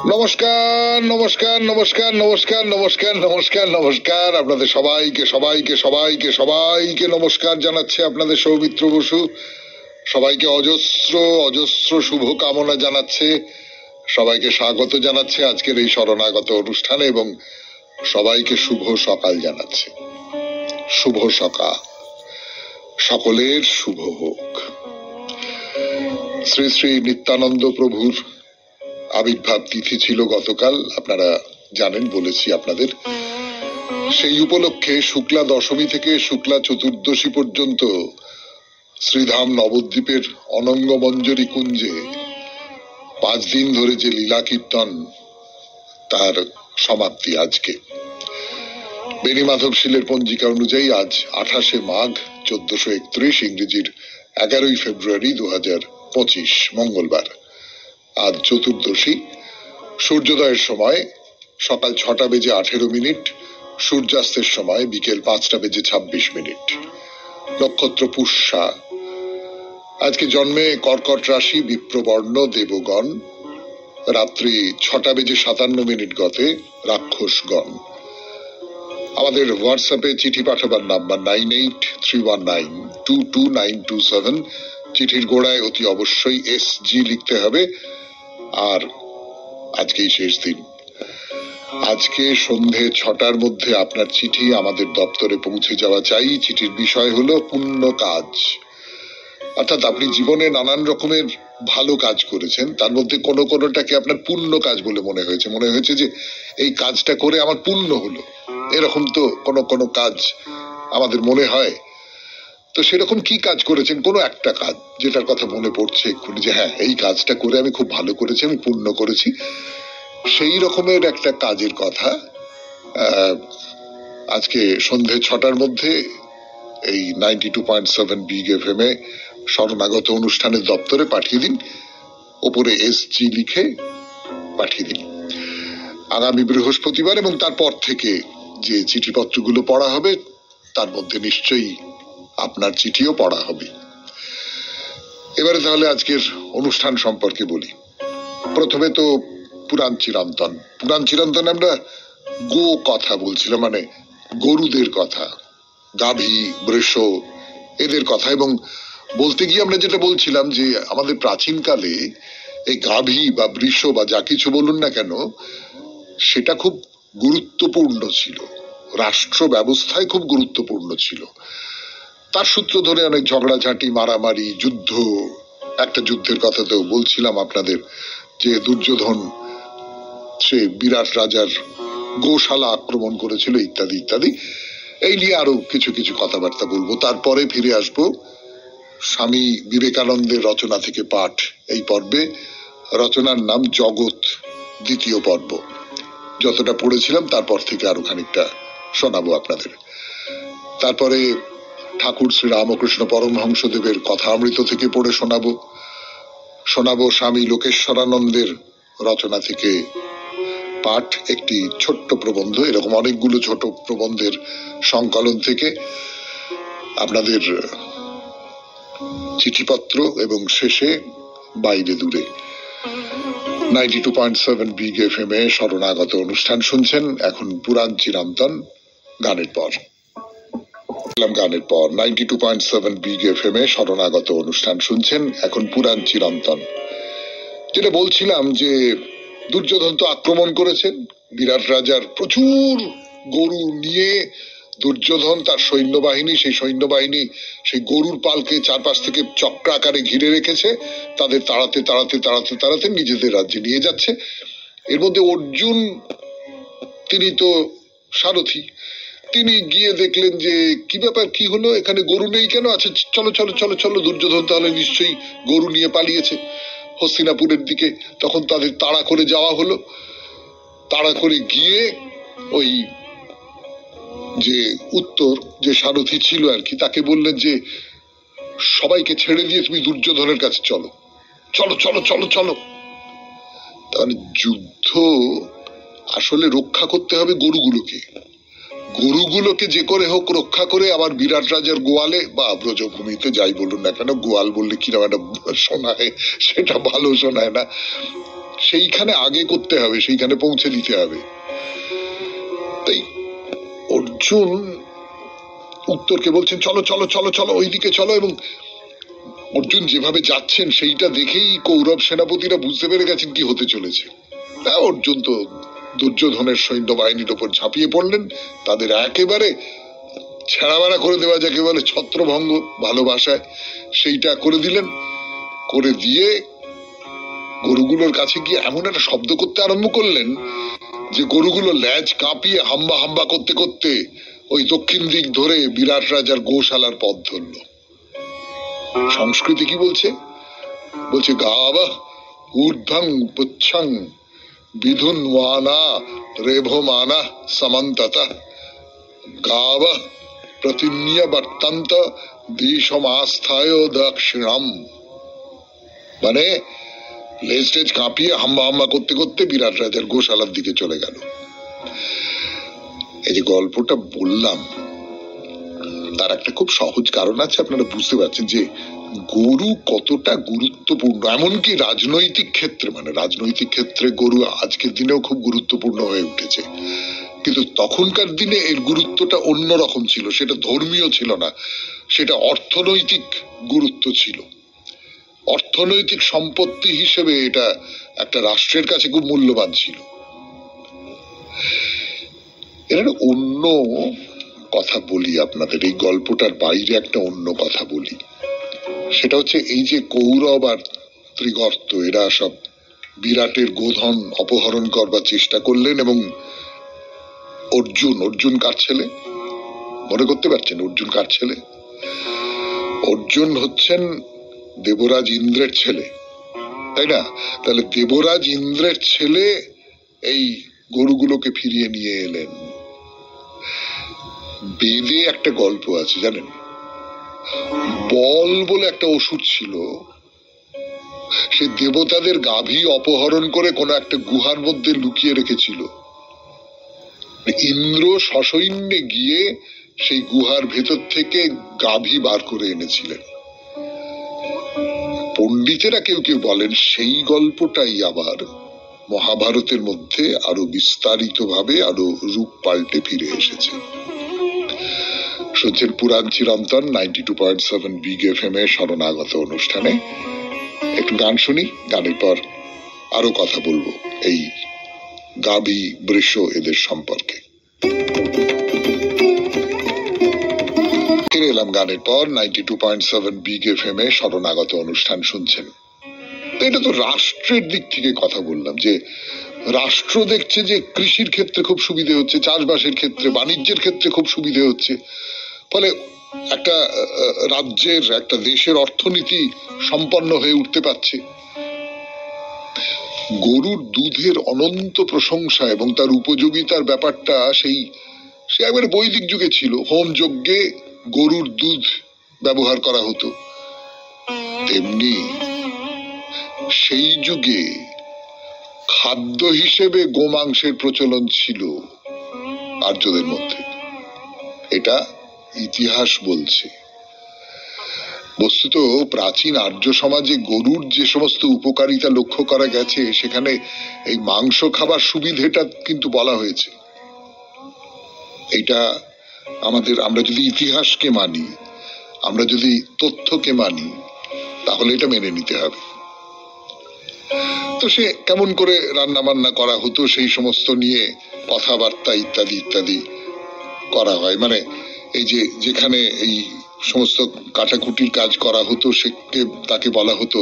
নমস্কার নমস্কার নমস্কার নমস্কার নমস্কার নমস্কার নমস্কার আপনাদের সবাইকে সবাইকে সবাইকে সবাইকে নমস্কার জানাচ্ছে আপনাদের সৌমিত্র বসু। সবাইকে অজস্র অজস্র শুভ কামনা জানাচ্ছে, সবাইকে স্বাগত জানাচ্ছে আজকের এই শরণাগত অনুষ্ঠানে এবং সবাইকে শুভ সকাল জানাচ্ছে। শুভ সকাল, সকলের শুভ হোক। শ্রী শ্রী নিত্যানন্দ প্রভুর আবির্ভাব তিথি ছিল গতকাল, আপনারা জানেন, বলেছি আপনাদের। সেই উপলক্ষে শুক্লা দশমী থেকে শুক্লা চতুর্দশী পর্যন্ত শ্রীধাম নবদ্বীপের অনঙ্গ মঞ্জরী কুঞ্জে 5 দিন ধরে যে লীলা কীর্তন, তার সমাপ্তি আজকে। বেণী মাধবশীলের পঞ্জিকা অনুযায়ী আজ 28শে মাঘ 1431, ইংরেজির 11ই ফেব্রুয়ারি 2025, মঙ্গলবার। আজ চতুর্দশী। সূর্যোদয়ের সময় সকাল 6টা বেজে 18 মিনিট, সূর্যাস্তের সময় বিকেল 5টা বেজে 26 মিনিট। নক্ষত্র পুষ্যা। আজকে জন্মে কর্কট রাশি, বিপ্রবর্ণ, দেবগণ। রাত্রি 6টা বেজে 57 মিনিট গতে রাক্ষসগণ। আমাদের হোয়াটসঅ্যাপে চিঠি পাঠাবার নাম্বার 9831922927। চিঠির গোড়ায় অতি অবশ্যই SG লিখতে হবে। আর আজকেই শেষ দিন। আজকে সন্ধে 6টার মধ্যে আপনার চিঠি আমাদের দপ্তরে পৌঁছে যাওয়া চাই। চিঠির বিষয় হলো পুণ্য কাজ, অর্থাৎ আপনি জীবনে নানান রকমের ভালো কাজ করেছেন, তার মধ্যে কোনো কোনোটাকে আপনার পুণ্য কাজ বলে মনে হয়েছে যে এই কাজটা করে আমার পুণ্য হলো। এরকম তো কোনো কোনো কাজ আমাদের মনে হয়। তো সেরকম কি কাজ করেছেন? কোনো একটা কাজ যেটার কথা মনে পড়ছে এক্ষুনি যে হ্যাঁ, এই কাজটা করে আমি খুব ভালো করেছি, আমি পুণ্য করেছি, সেই রকমের একটা কাজের কথা আজকে সন্ধে 6টার মধ্যে এই 92.7 বিগ FM এ শরণাগত অনুষ্ঠানের দপ্তরে পাঠিয়ে দিন। ওপরে SG লিখে পাঠিয়ে দিন। আগামী বৃহস্পতিবার এবং তারপর থেকে যে চিঠিপত্রগুলো পড়া হবে তার মধ্যে নিশ্চয়ই আপনার চিঠিও পড়া হবে। এবারে তাহলে আজকের অনুষ্ঠান সম্পর্কে বলি। প্রথমে তো পুরাণ চিরন্তন। পুরাণ চিরন্তনে আমরা গো কথা বলছিলাম, মানে গরুদের কথা, গাভী, বৃষ, এদের কথা। এবং বলতে গিয়ে আমরা যেটা বলছিলাম যে আমাদের প্রাচীনকালে এই গাভী বা বৃষ বা যা কিছু বলুন না কেন, সেটা খুব গুরুত্বপূর্ণ ছিল, রাষ্ট্র ব্যবস্থায় খুব গুরুত্বপূর্ণ ছিল। তার সূত্র ধরে অনেক ঝগড়াঝাঁটি, মারামারি, যুদ্ধ। একটা যুদ্ধের কথা তো বলছিলাম আপনাদের, যে দুর্যোধন সে বিরাট রাজার গোশালা আক্রমণ করেছিল, ইত্যাদি ইত্যাদি। এই নিয়ে আরো কিছু কিছু কথাবার্তা বলবো। তারপরে ফিরে আসবো স্বামী বিবেকানন্দের রচনা থেকে পাঠ। এই পর্বে রচনার নাম জগৎ, দ্বিতীয় পর্ব। যতটা পড়েছিলাম তারপর থেকে আরো খানিকটা শোনাবো আপনাদের। তারপরে ঠাকুর শ্রী রামকৃষ্ণ পরমহংসদেবের কথামৃত থেকে পড়ে শোনাবো স্বামী লোকেশ্বরানন্দের রচনা থেকে পাঠ, একটি ছোট্ট প্রবন্ধ। এরকম অনেকগুলো ছোট প্রবন্ধের সংকলন থেকে আপনাদের চিঠিপত্র, এবং শেষে বাইরে দূরে 92.7 বিগ FM এ শরণাগত অনুষ্ঠান শুনছেন। এখন পুরাণ চিরন্তন গানের পর 92.7 বিগ FM এ শরণাগত অনুষ্ঠান শুনছেন। এখন পুরাণ চিরন্তন। যেটা বলছিলাম যে দুর্যোধন তো আক্রমণ করেছেন, বিরাট রাজার প্রচুর গরু নিয়ে দুর্যোধন তার সৈন্যবাহিনী, সেই গরুর পালকে চারপাশ থেকে চক্রাকারে ঘিরে রেখেছে। তাদের তাড়াতে তাড়াতে তাড়াতে তাড়াতে নিজেদের রাজ্যে নিয়ে যাচ্ছে। এর মধ্যে অর্জুন, তিনি তো সারথি, তিনি গিয়ে দেখলেন যে কি ব্যাপার, কি হলো, এখানে গরু নেই কেন? আচ্ছা চলো চলো চলো চলো, দুর্যোধন তাহলে নিশ্চয়ই গরু নিয়ে পালিয়েছে হস্তিনাপুরের দিকে। তখন তাদের তাড়া করে যাওয়া হলো। তাড়া করে গিয়ে ওই যে উত্তর, যে সারথি ছিল আর কি, তাকে বললেন যে সবাইকে ছেড়ে দিয়ে তুমি দুর্যোধনের কাছে চলো, চলো চলো চলো চলো। তাহলে যুদ্ধ আসলে রক্ষা করতে হবে গরুগুলোকে যে করে হোক রক্ষা করে আবার বিরাট রাজার গোয়ালে বা ব্রজভূমিতে যাই বলুন না কেন, গোয়াল বললে কিরকম একটা শোনায়, সেটা ভালো শোনায় না, সেইখানে আগে করতে হবে, সেইখানে পৌঁছে দিতে হবে। তাই অর্জুন উত্তরকে বলছেন চলো চলো চলো চলো ওইদিকে চলো, এবং অর্জুন যেভাবে যাচ্ছেন সেইটা দেখেই কৌরব সেনাপতিরা বুঝতে পেরে গেছেন কি হতে চলেছে। তা অর্জুন তো দুর্যোধনের সৈন্যবাহিনীর ওপর ঝাঁপিয়ে পড়লেন, তাদের একেবারে ছেঁড়াবেড়া করে দেওয়া যাকে বলে ছত্রভঙ্গ ভালোবাসায়, সেইটা করে দিলেন। করে দিয়ে গরুগুলোর কাছে গিয়ে এমন একটা শব্দ করতে আরম্ভ করলেন যে গরুগুলো ল্যাজ কাঁপিয়ে হাম্বা হাম্বা করতে করতে ওই দক্ষিণ দিক ধরে বিরাট রাজার গোশালার পথ ধরল। সংস্কৃতি কি বলছে? বলছে গাবা ঊর্ধ্বং পুচ্ছং বিধুন্বানা রেভমানা সমন্ততা গাবা প্রতিন্যা বর্তন্ত দেশমাস্থায় দক্ষিণাম। মানে লেজ টেজ কাঁপিয়ে হাম্বা হাম্বা করতে করতে বিরাট রাজার গোশালার দিকে চলে গেল। এই যে গল্পটা বললাম তার একটা খুব সহজ কারণ আছে, আপনারা বুঝতে পারছেন যে গরু কতটা গুরুত্বপূর্ণ, এমনকি রাজনৈতিক ক্ষেত্রে, মানে রাজনৈতিক ক্ষেত্রে গরু আজকের দিনেও খুব গুরুত্বপূর্ণ হয়ে উঠেছে, কিন্তু তখনকার দিনে এর গুরুত্বটা অন্যরকম ছিল। সেটা ধর্মীয় ছিল না, সেটা অর্থনৈতিক গুরুত্ব ছিল। অর্থনৈতিক সম্পত্তি হিসেবে এটা একটা রাষ্ট্রের কাছে খুব মূল্যবান ছিল। এর অন্য কথা বলি আপনাদের, এই গল্পটার বাইরে একটা অন্য কথা বলি। সেটা হচ্ছে এই যে কৌরব আর ত্রিগর্ত এরা সব বিরাটের গোধন অপহরণ করবার চেষ্টা করলেন, এবং অর্জুন কার ছেলে মনে করতে পারছেন? অর্জুন কার ছেলে? অর্জুন হচ্ছেন দেবরাজ ইন্দ্রের ছেলে, তাই না? তাহলে দেবরাজ ইন্দ্রের ছেলে এই গরুগুলোকে ফিরিয়ে নিয়ে এলেন। বেদে একটা গল্প আছে জানেন, বল বলে একটা অসুর ছিল, সে দেবতাদের গাভী অপহরণ করে কোন একটা গুহার মধ্যে লুকিয়ে রেখেছিল। ইন্দ্র সসৈন্যে গিয়ে সেই গুহার ভেতর থেকে গাভী বার করে এনেছিলেন। পণ্ডিতেরা কেউ কেউ বলেন সেই গল্পটাই আবার মহাভারতের মধ্যে আরো বিস্তারিত ভাবে আরো রূপ পাল্টে ফিরে এসেছে। শুনছেন পুরাণ চিরন্তন 92.7 বিগ এফএম এ শরণাগত অনুষ্ঠানে। একটু গান শুনি, গানের পর আরো কথা বলবো এই গাভী বৃষ এদের সম্পর্কে। ফিরে এলাম গানের পর। 92.7 বিগ এফএম এ শরণাগত অনুষ্ঠান শুনছেন। এটা তো রাষ্ট্রের দিক থেকে কথা বললাম, যে রাষ্ট্র দেখছে যে কৃষির ক্ষেত্রে খুব সুবিধে হচ্ছে, চাষবাসের ক্ষেত্রে, বাণিজ্যের ক্ষেত্রে খুব সুবিধে হচ্ছে, ফলে একটা রাজ্যের একটা দেশের অর্থনীতি সম্পন্ন হয়ে উঠতে পারছে। গরুর দুধের অনন্ত প্রশংসা এবং তার উপযোগিতার ব্যাপারটা সে একবারে বৈদিক যুগে ছিল। হোম যজ্ঞে গরুর দুধ ব্যবহার করা হতো। তেমনি সেই যুগে খাদ্য হিসেবে গোমাংসের প্রচলন ছিল আর্যদের মধ্যে, এটা ইতিহাস বলছে। বস্তুত প্রাচীন আর্য সমাজে গরুর যে সমস্ত উপকারিতা লক্ষ্য করা গেছে সেখানে এই মাংস খাবার সুবিধেটা কিন্তু বলা হয়েছে। এটা আমরা যদি ইতিহাসকে মানি, আমরা যদি তথ্যকে মানি, তাহলে এটা মেনে নিতে হবে। তো সে কেমন করে রান্না বান্না করা হতো সেই সমস্ত নিয়ে কথাবার্তা ইত্যাদি ইত্যাদি করা হয়। মানে এই যে যেখানে এই সমস্ত কাটাকুটির কাজ করা হতো তাকে বলা হতো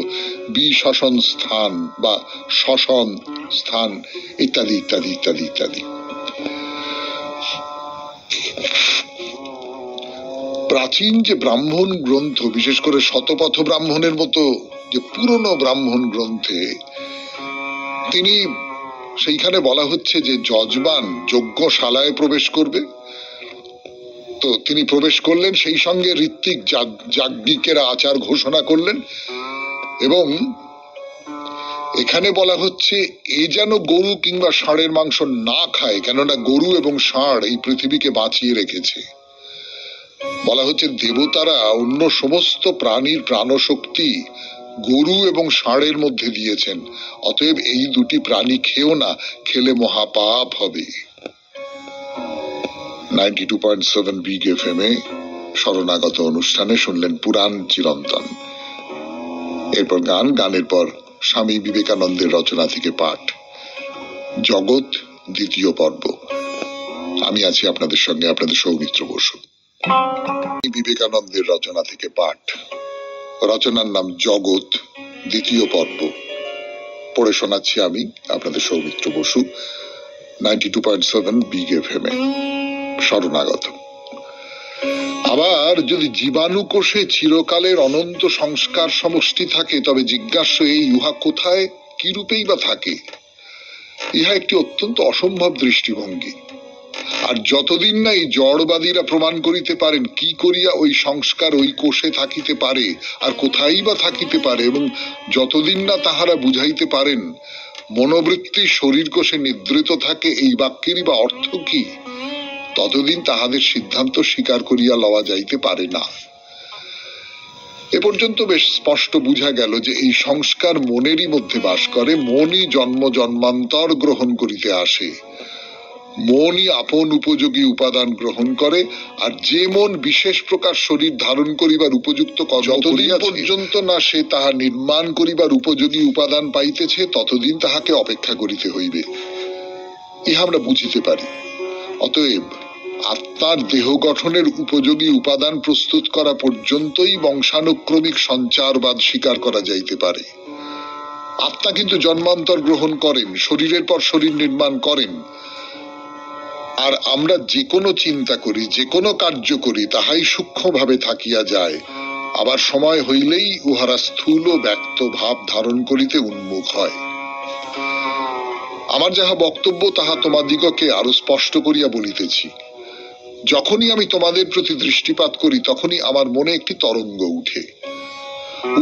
বিশ্বসন স্থান বা শ্বসন স্থান ইত্যাদি ইত্যাদি ইত্যাদি ইত্যাদি। প্রাচীন যে ব্রাহ্মণ গ্রন্থ, বিশেষ করে শতপথ ব্রাহ্মণের মতো যে পুরনো ব্রাহ্মণ গ্রন্থে তিনি সেইখানে বলা হচ্ছে যে যজমান যজ্ঞশালায় প্রবেশ করবে। তো তিনি প্রবেশ করলেন, সেই সঙ্গে ঋত্বিক যাজ্ঞিকেরা আচার ঘোষণা করলেন, এবং এখানে বলা হচ্ছে এ যেন গরু কিংবা ষাঁড়ের মাংস না খায়, কেননা গরু এবং ষাঁড় এই পৃথিবীকে বাঁচিয়ে রেখেছে। বলা হচ্ছে দেবতারা অন্য সমস্ত প্রাণীর প্রাণশক্তি গরু এবং ষাঁড়ের মধ্যে দিয়েছেন। অতএব এই দুটি প্রাণী খেও না, খেলে মহাপাপ হবে। 92.7 বিগ এফএম এ শরণাগত অনুষ্ঠানে শুনলেন পুরাণ চিরন্তন। এরপর গানের পর স্বামী বিবেকানন্দের রচনা থেকে পাঠ, জগৎ দ্বিতীয় পর্ব। আমি আছি আপনাদের সঙ্গে, আপনাদের সৌমিত্র বসু। বিবেকানন্দের রচনা থেকে পাঠ, রচনার নাম জগৎ দ্বিতীয় পর্ব। পড়ে শোনাচ্ছি আমি আপনাদের সৌমিত্র বসু, 92.7 বিগ এফএম এ শরণাগত। আবার যদি জীবাণু কোষে চিরকালের অনন্ত সংস্কার সমষ্টি থাকে, তবে জিজ্ঞাস্য এই, উহা কোথায় কি রূপেই বা থাকে? ইহা একটি অত্যন্ত অসম্ভব দৃষ্টিভঙ্গি। আর যতদিন না এই জড়বাদীরা প্রমাণ করিতে পারেন কি করিয়া ওই সংস্কার ওই কোষে থাকিতে পারে আর কোথায় বা থাকিতে পারে, এবং যতদিন না তাহারা বুঝাইতে পারেন মনোবৃত্তি শরীর কোষে নিদ্রিত থাকে, এই বাক্যেরই বা অর্থ কি, ততদিন তাহাদের সিদ্ধান্ত স্বীকার করিয়া লওয়া যাইতে পারে না। এ পর্যন্ত বেশ স্পষ্ট বুঝা গেল যে এই সংস্কার মনেরই মধ্যে বাস করে, মনই জন্ম জন্মান্তর গ্রহণ করিতে আসে, মনই আপন উপযোগী উপাদান গ্রহণ করে। আর যে মন বিশেষ প্রকার শরীর ধারণ করিবার উপযুক্ত, যতদিন পর্যন্ত না সে তাহা নির্মাণ করিবার উপযোগী উপাদান পাইতেছে, ততদিন তাহাকে অপেক্ষা করিতে হইবে। ইহা আমরা বুঝিতে পারি। অতএব আত্মার দেহ গঠনের উপযোগী উপাদান প্রস্তুত করা পর্যন্তই বংশানুক্রমিক সঞ্চারবাদ স্বীকার করা যাইতে পারে। আত্মা কিন্তু জন্মান্তর গ্রহণ করেন, শরীরের পর শরীর নির্মাণ করেন। আর আমরা যে কোনো চিন্তা করি, যে কোনো কার্য করি, তাহাই সূক্ষ্মভাবে থাকিয়া যায়। আবার সময় হইলেই উহারা স্থূল ব্যক্ত ভাব ধারণ করিতে উন্মুখ হয়। আমার যাহা বক্তব্য তাহা তোমাদিগকে আরো স্পষ্ট করিয়া বলিতেছি। যখনই আমি তোমাদের প্রতি দৃষ্টিপাত করি, তখনই আমার মনে একটি তরঙ্গ উঠে।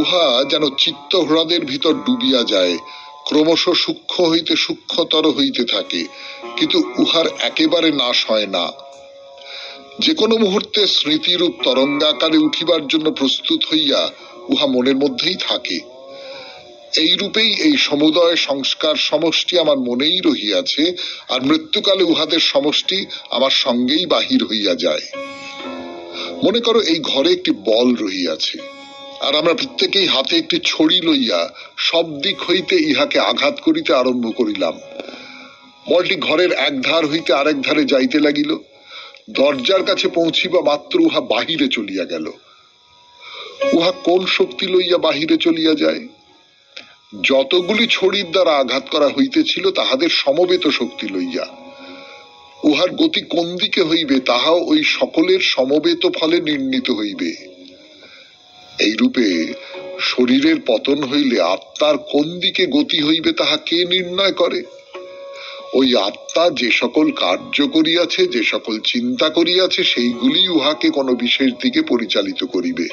উহা যেন চিত্ত হ্রদের ভিতর ডুবিয়া যায়, ক্রমশ সূক্ষ্ম হইতে সূক্ষ্মতর হইতে থাকে, কিন্তু উহার একেবারে নাশ হয় না। যে কোনো মুহূর্তে স্মৃতিরূপ তরঙ্গাকারে উঠিবার জন্য প্রস্তুত হইয়া উহা মনের মধ্যেই থাকে। এই রূপেই এই সমুদয় সংস্কার সমষ্টি আমার মনেই রহিয়াছে, আর মৃত্যুকালে উহাদের সমষ্টি আমার সঙ্গেই বাহির হইয়া যায়। মনে করো এই ঘরে একটি বল রহিয়াছে, আর আমরা প্রত্যেকেই হাতে একটি ছড়ি লইয়া সব দিক হইতে ইহাকে আঘাত করিতে আরম্ভ করিলাম। বলটি ঘরের এক ধার হইতে আরেক ধারে যাইতে লাগিল। দরজার কাছে পৌঁছিবা মাত্র উহা বাহিরে চলিয়া গেল। উহা কোন শক্তি লইয়া বাহিরে চলিয়া যায়? যতগুলি ছড়ির দ্বারা আঘাত করা হইতেছিল তাহাদের সমবেত শক্তি লইয়া। উহার গতি কোন দিকে হইবে তাহাও ওই সকলের সমবেত ফলে নির্ণীত হইবে। এই রূপে শরীরের পতন হইলে আত্মার কোন দিকে গতি হইবে তাহা কে নির্ণয় করে? ওই আত্মা যে সকল কার্য করিয়াছে, যে সকল চিন্তা করিয়াছে, সেইগুলি উহাকে কোনো বিশেষ দিকে পরিচালিত করিবে।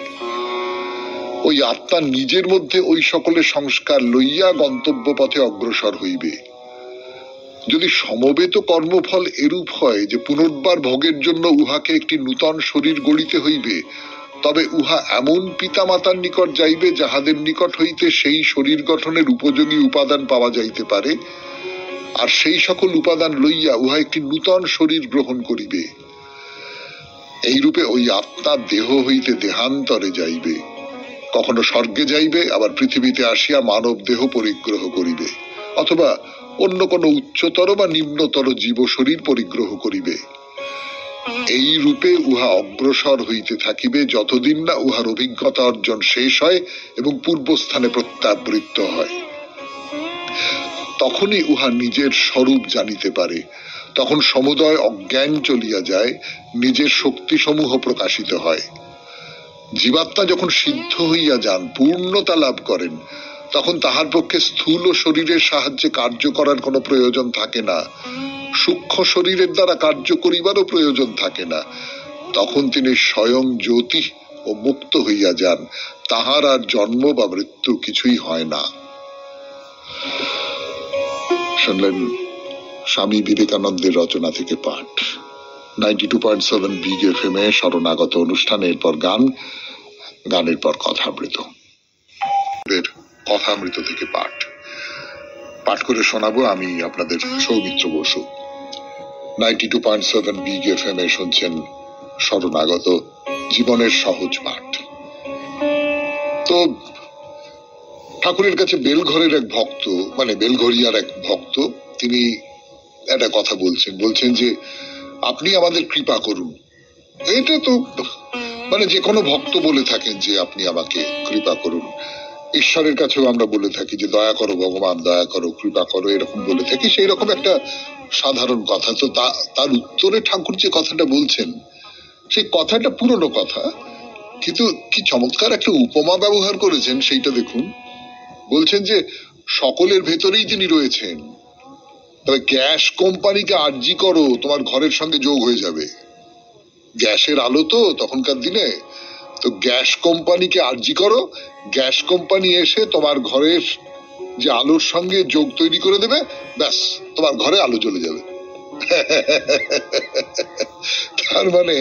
ওই আত্মা নিজের মধ্যে ওই সকলের সংস্কার লইয়া গন্তব্য পথে অগ্রসর হইবে। যদি সমবেত কর্মফল এরূপ হয় যে পুনর্বার ভোগের জন্য উহাকে একটি নূতন শরীর গড়িতে হইবে, তবে উহা এমন পিতামাতার নিকট যাইবে যাহাদের নিকট হইতে সেই শরীর গঠনের উপযোগী উপাদান পাওয়া যাইতে পারে, আর সেই সকল উপাদান লইয়া উহা একটি নূতন শরীর গ্রহণ করিবে। এই রূপে ওই আত্মা দেহ হইতে দেহান্তরে যাইবে, কখনো স্বর্গে যাইবে, আবার পৃথিবীতে আসিয়া মানব দেহ পরিগ্রহ করিবে, অথবা অন্য কোনো উচ্চতর বা নিম্নতর জীব শরীর পরিগ্রহ করিবে। এই রূপে উহা অগ্রসর হইতে থাকিবে যতদিন না উহার অভিজ্ঞতা অর্জন শেষ হয় এবং পূর্বস্থানে প্রত্যাবৃত্ত হয়। তখনই উহা নিজের স্বরূপ জানিতে পারে। তখন সমুদয় অজ্ঞান চলিয়া যায়, নিজের শক্তি সমূহ প্রকাশিত হয়। জীবাত্মা যখন সিদ্ধ হইয়া যান, পূর্ণতা লাভ করেন, তখন তাহার পক্ষে স্থূল শরীরের সাহায্যে কার্য করার কোনো প্রয়োজন থাকে না, সূক্ষ্ম শরীরের দ্বারা কার্য করিবারও প্রয়োজন থাকে না। তখন তিনি স্বয়ং জ্যোতি ও মুক্ত হইয়া যান, তাহার আর জন্ম বা মৃত্যু কিছুই হয় না। শুনলেন স্বামী বিবেকানন্দের রচনা থেকে পাঠ, 92.7 বিগ এফএম এ শরণাগত অনুষ্ঠানের পর গান, গানের পর কথামৃত। কথামৃত থেকে পাঠ করে শোনাবো আমি আপনাদের সৌমিত্র বসু। 92.7 বিগ এফএম এ শুনছেন শরণাগত জীবনের সহজ পাঠ। তো ঠাকুরের কাছে বেলঘরের এক ভক্ত, মানে বেলঘরিয়ার এক ভক্ত, তিনি একটা কথা বলছেন যে আপনি আমাদের কৃপা করুন। এটা তো মানে যে কোনো ভক্ত বলে থাকেন যে আপনি আমাকে কৃপা করুন। ঈশ্বরের কাছেও আমরা বলে থাকি যে দয়া করো ভগবান, দয়া করো, কৃপা করো, এরকম বলে থাকি। সেই রকম একটা সাধারণ কথা। তো তার উত্তরে ঠাকুর যে কথাটা বলছেন, সেই কথাটা পুরনো কথা, কিন্তু কি চমৎকার একটা উপমা ব্যবহার করেছেন সেইটা দেখুন। বলছেন যে সকলের ভেতরেই তিনি রয়েছেন, তবে গ্যাস কোম্পানিকে আর্জি করো, তোমার ঘরের সঙ্গে যোগ হয়ে যাবে। গ্যাসের আলো তো তখনকার দিনে, তো গ্যাস কোম্পানিকে আর্জি করো, গ্যাস কোম্পানি এসে তোমার ঘরের যে আলোর সঙ্গে যোগ তৈরি করে দেবে, ব্যাস তোমার ঘরে আলো জ্বলে যাবে। তার মানে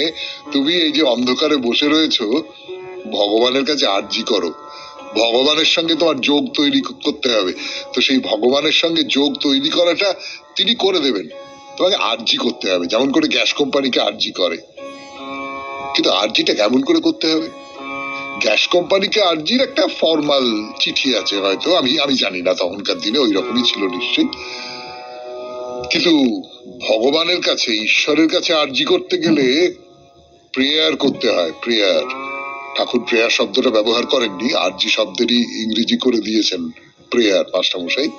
তুমি এই যে অন্ধকারে বসে রয়েছো, ভগবানের কাছে আর্জি করো, ভগবানের সঙ্গে তোমার যোগ তৈরি করতে হবে। তো সেই ভগবানের সঙ্গে যোগ তৈরি করাটা তিনি করে দেবেন, তোমাকে আর্জি করতে হবে, যেমন করে গ্যাস কোম্পানিকে আর্জি করে। কিন্তু আর্জিটা কেমন করে করতে হবে? গ্যাস কোম্পানিকে আর্জির একটা ফর্মাল চিঠি আছে হয়তো, আমি জানি না, তখনকার দিনে ওই রকমই ছিল নিশ্চয়ই। কিন্তু ভগবানের কাছে, ঈশ্বরের কাছে আর্জি করতে গেলে প্রেয়ার করতে হয়, প্রেয়ার। ঠাকুর প্রেয়ার শব্দটা ব্যবহার করেননি, আর্জি শব্দেরই ইংরেজি করে দিয়েছেন প্রেয়ার মাস্টারমশাই।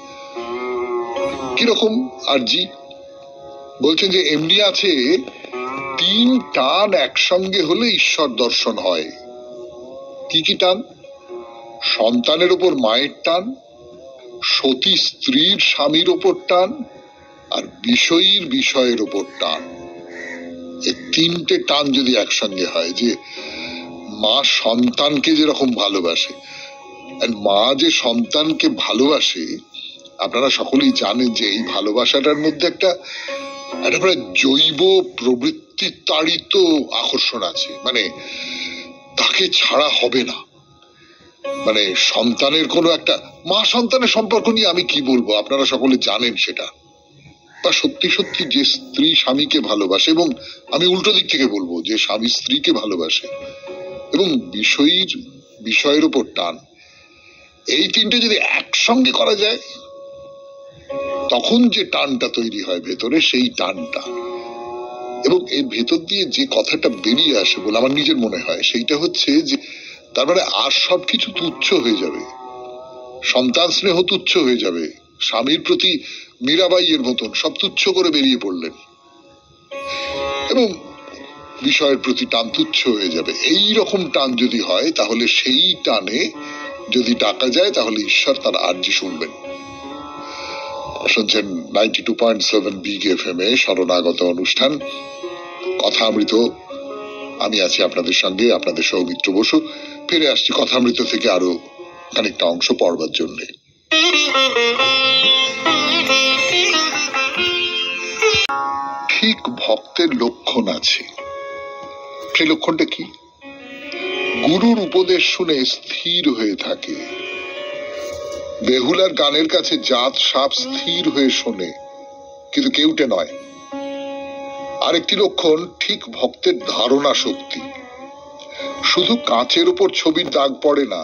কিরকম আর্জি? বলছেন যে এমনি আছে, 3 টান একসঙ্গে হলে ঈশ্বর দর্শন হয়। কি কি টান? সন্তানের উপর মায়ের টান, সতী স্ত্রীর স্বামীর উপর টান, আর বিষয়ীর বিষয়ের উপর টান। এই 3টে টান যদি একসঙ্গে হয়, যে মা সন্তানকে যেরকম ভালোবাসে, মা যে সন্তানকে ভালোবাসে, আপনারা সকলেই জানেন যে এই ভালোবাসাটার মধ্যে একটা প্রায় জৈব প্রবৃত্তি তাড়িত আকর্ষণ আছে, মানে তাকে ছাড়া হবে না। মানে সন্তানের কোনো একটা, মা সন্তানের সম্পর্ক নিয়ে আমি কি বলবো, আপনারা সকলে জানেন সেটা। বা সত্যি সত্যি যে স্ত্রী স্বামীকে ভালোবাসে, এবং আমি উল্টো দিক থেকে বলবো যে স্বামী স্ত্রীকে ভালোবাসে, এবং বিষয়ের উপর টান, এই 3টে যদি একসঙ্গে করা যায়, তখন যে টানটা তৈরি হয় ভেতরে, সেই টানটা, এবং এর ভেতর দিয়ে যে কথাটা বেরিয়ে আসে বলে আমার নিজের মনে হয়, সেইটা হচ্ছে যে তারপরে আর সবকিছু তুচ্ছ হয়ে যাবে। সন্তান স্নেহ তুচ্ছ হয়ে যাবে, স্বামীর প্রতি মীরাবাইয়ের মতন সব তুচ্ছ করে বেরিয়ে পড়লেন, এবং বিষয়ের প্রতি টান তুচ্ছ হয়ে যাবে। এই রকম টান যদি হয়, তাহলে সেই টানে যদি ডাকা যায়, তাহলে ঈশ্বর তার আর্জি শুনবেন। শুনছেন 92.7 বিগ এফএম এ শরণাগত অনুষ্ঠান কথামৃত। আমি আছি আপনাদের সঙ্গে, আপনাদের সৌমিত্র বসু। ফিরে আসছি কথামৃত থেকে আরো খানিকটা অংশ পড়বার জন্য। ঠিক ভক্তের লক্ষণ আছে। সেই লক্ষণটা কি? গুরুর উপদেশ শুনে স্থির হয়ে থাকে। বেহুলার গানের কাছে জাত সাপ স্থির হয়ে শোনে, কিন্তু কেউটে নয়। আরেকটি লক্ষণ ঠিক ভক্তের ধারণা শক্তি। শুধু কাঁচের উপর ছবির দাগ পড়ে না,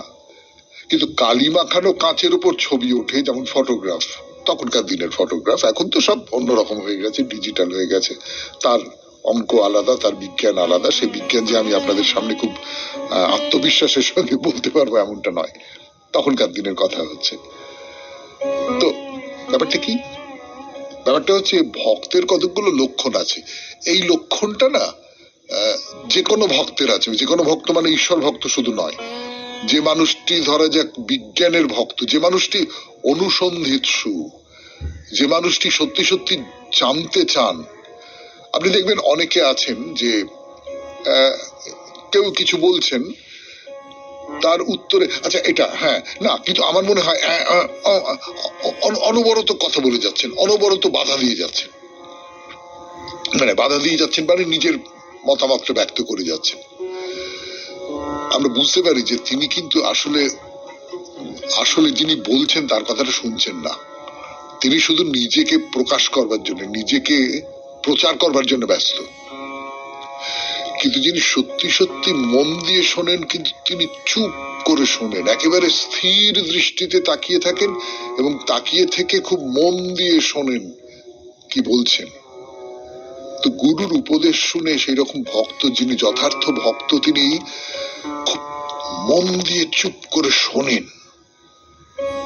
কিন্তু কালি মাখানো কাঁচের উপর ছবি ওঠে, যেমন ফটোগ্রাফ। তখনকার দিনের ফটোগ্রাফ, এখন তো সব অন্যরকম হয়ে গেছে, ডিজিটাল হয়ে গেছে। তার অঙ্ক আলাদা, তার বিজ্ঞান আলাদা। সেই বিজ্ঞান যে আমি আপনাদের সামনে খুব আত্মবিশ্বাসের সঙ্গে বলতে পারবো এমনটা নয়, তখনকার দিনের কথা হচ্ছে। তো ব্যাপারটা কি? ব্যাপারটা হচ্ছে ভক্তের কতগুলো লক্ষণ আছে। এই লক্ষণটা না যে কোনো ভক্তের আছে। যে কোনো ভক্ত মানে ঈশ্বর ভক্ত শুধু নয়। যে মানুষটি ধরা যাক বিজ্ঞানের ভক্ত, যে মানুষটি অনুসন্ধিৎসু, যে মানুষটি সত্যি সত্যি জানতে চান। আপনি দেখবেন অনেকে আছেন যে কেউ কিছু বলছেন, তার উত্তরে আচ্ছা এটা হ্যাঁ না, কিন্তু আমার মনে হয় অনবরত কথা বলে যাচ্ছেন, অনবরত বাধা দিয়ে যাচ্ছেন, মানে নিজের মতামতটা ব্যক্ত করে যাচ্ছেন। আমরা বুঝতে পারি যে তিনি কিন্তু আসলে আসলে যিনি বলছেন তার কথাটা শুনছেন না। তিনি শুধু নিজেকে প্রকাশ করবার জন্য, নিজেকে প্রচার করবার জন্য ব্যস্ত। কিন্তু যিনি সত্যি সত্যি মন দিয়ে শোনেন, কিন্তু তিনি চুপ করে শোনেন, একেবারে স্থির দৃষ্টিতে তাকিয়ে থাকেন এবং তাকিয়ে থেকে খুব মন দিয়ে শোনেন কি বলছেন। তো গুরুর উপদেশ শুনে সেই রকম ভক্ত, যিনি যথার্থ ভক্ত, তিনি খুব মন দিয়ে চুপ করে শোনেন